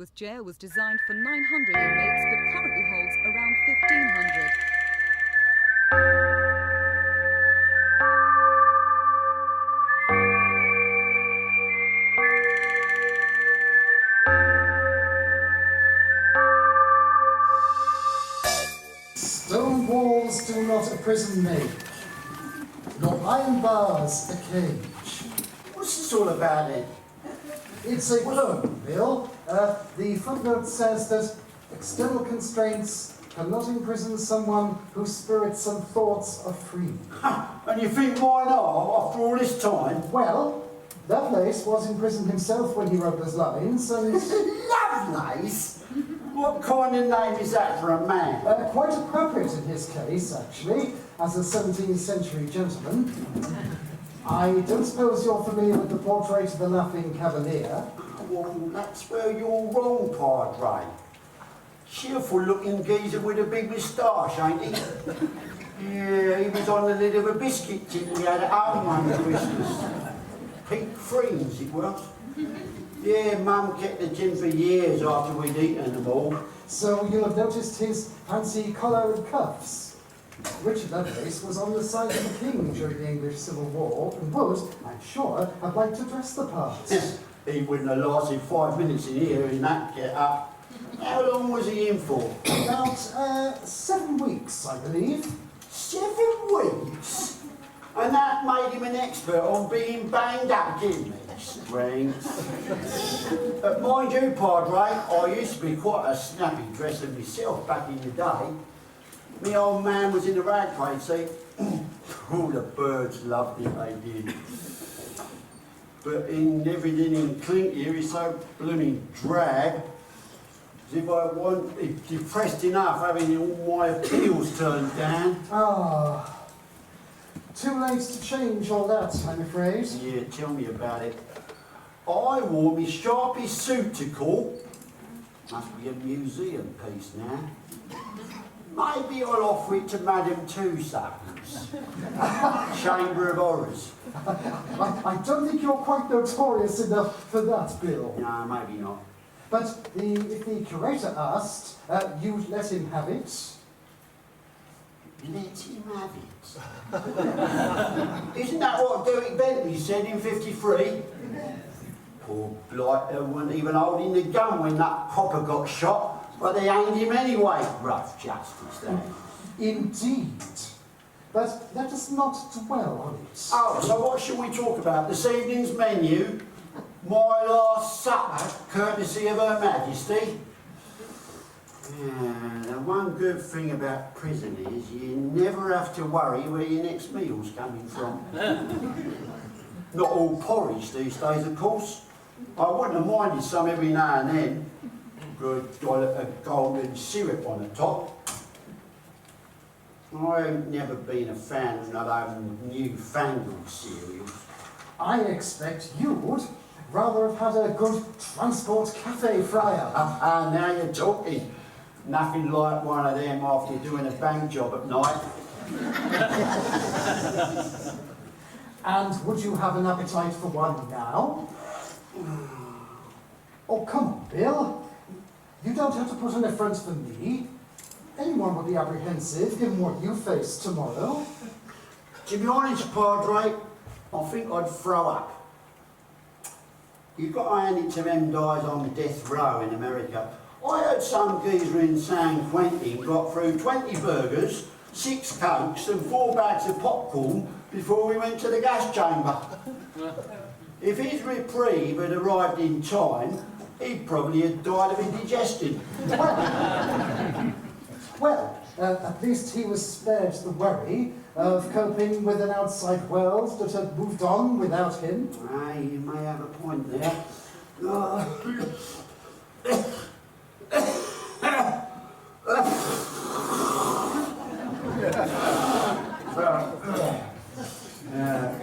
Ravensworth jail was designed for 900 inmates but currently holds around 1,500. Stone walls do not a prison make, nor iron bars a cage. What's this all about then? It's a loan, Bill. The footnote says that external constraints cannot imprison someone whose spirits and thoughts are free. And you think mine are, after all this time? Well, Lovelace was imprisoned himself when he wrote those lines, and... Lovelace? What kind of name is that for a man? Quite appropriate in his case, actually, as a 17th century gentleman. I don't suppose you're familiar with the portrait of the Laughing Cavalier? Well, that's where you're wrong, Padre. Cheerful looking geezer with a big moustache, ain't he? Yeah, he was on the lid of a biscuit tin we had at home one Christmas. Pink Freens it was. Yeah, Mum kept the tin for years after we'd eaten them all. So you'll have noticed his fancy collar and cuffs. Richard Lovelace was on the side of the king during the English Civil War and would, I'm sure, have liked to dress the part. He wouldn't have lasted 5 minutes in here in that get-up. How long was he in for? About 7 weeks, I believe. 7 weeks? And that made him an expert on being banged up, didn't he? Strange. But mind you, Padre, I used to be quite a snappy dresser myself back in the day. My old man was in the rag trade, see? All the birds loved it, they did. But in everything in Clink here is so blooming drab, as if I wasn't depressed enough having all my appeals turned down. Ah. Too late to change all that, I'm afraid. Yeah, tell me about it. I wore my sharpest suit to court. Must be a museum piece now. Maybe I'll offer it to Madame Two-Suckers. Chamber of Horrors. I don't think you're quite notorious enough for that, Bill. No, maybe not. But if the curator asked, you'd let him have it? Let him have it. Isn't that what Derek Bentley said in '53? Poor blighter wasn't even holding the gun when that copper got shot, but they hanged him anyway. Rough justice, that. Indeed. But let us not dwell on it. Oh, so what shall we talk about? This evening's menu? My last supper, courtesy of Her Majesty. Yeah, the one good thing about prison is you never have to worry where your next meal's coming from. Not all porridge these days, of course. I wouldn't have minded some every now and then. Good dollop of golden syrup on the top. I've never been a fan of those newfangled cereals. I expect you'd rather have had a good transport cafe fryer. Now you're talking. Nothing like one of them after doing a bank job at night. And would you have an appetite for one now? Oh, come on, Bill. You don't have to put on a front for me. Anyone would be apprehensive given what you face tomorrow. To be honest, Padre, I think I'd throw up. You've got to hand it to them guys on death row in America. I heard some geezer in San Quentin got through 20 burgers, 6 cokes and 4 bags of popcorn before we went to the gas chamber. If his reprieve had arrived in time, he'd probably have died of indigestion. Well, at least he was spared the worry of coping with an outside world that had moved on without him. Aye, you may have a point there.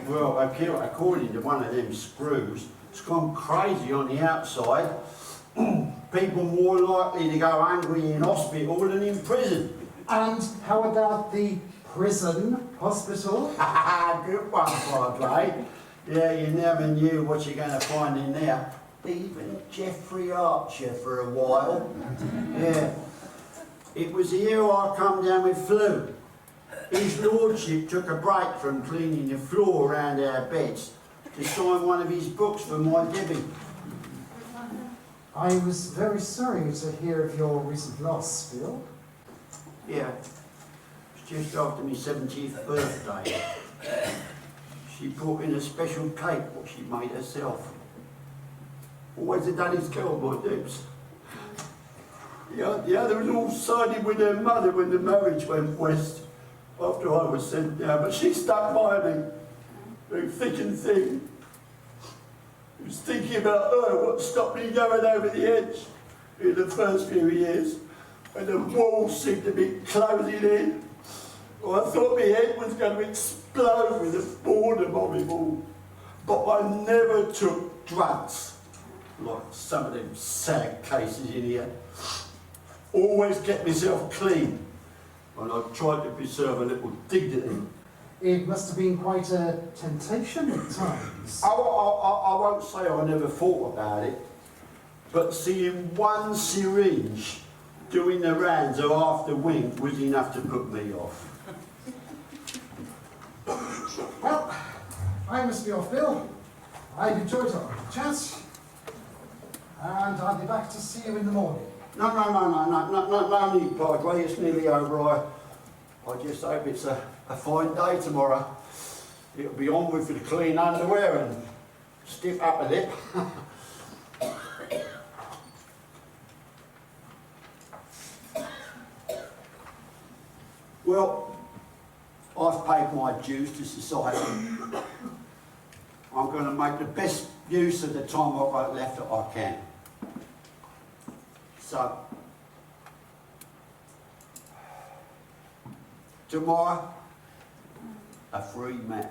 Well, according to one of them screws, it's gone crazy on the outside. People more likely to go hungry in hospital than in prison. And how about the prison hospital? Good one, Padre. Yeah, you never knew what you're going to find in there. even Geoffrey Archer for a while. Yeah. It was the year I come down with flu. His lordship took a break from cleaning the floor around our beds to sign one of his books for my Debbie. I was very sorry to hear of your recent loss, Bill. Yeah, it's just after my 70th birthday. She brought in a special cake what she made herself. Always had done his girl, my Debs. The other was all sided with her mother when the marriage went west after I was sent down, but she stuck by me through thick and thin. I was thinking about her, what stopped me going over the edge in the first few years, and the walls seemed to be closing in. Well, I thought my head was going to explode with the boredom of it all. But I never took drugs, like some of them sad cases in here. Always kept myself clean, and I tried to preserve a little dignity. It must have been quite a temptation at times. I won't say I never thought about it, but seeing one syringe doing the rounds of half the wing was enough to put me off. Well, I must be off, Bill. I've enjoyed our chat, and I'll be back to see you in the morning. No need, Padre, it's nearly over. I just hope it's a fine day tomorrow. It'll be onward for the clean underwear and stiff upper lip. Well, I've paid my dues to society. I'm going to make the best use of the time I've got left that I can. So, tomorrow, a free man.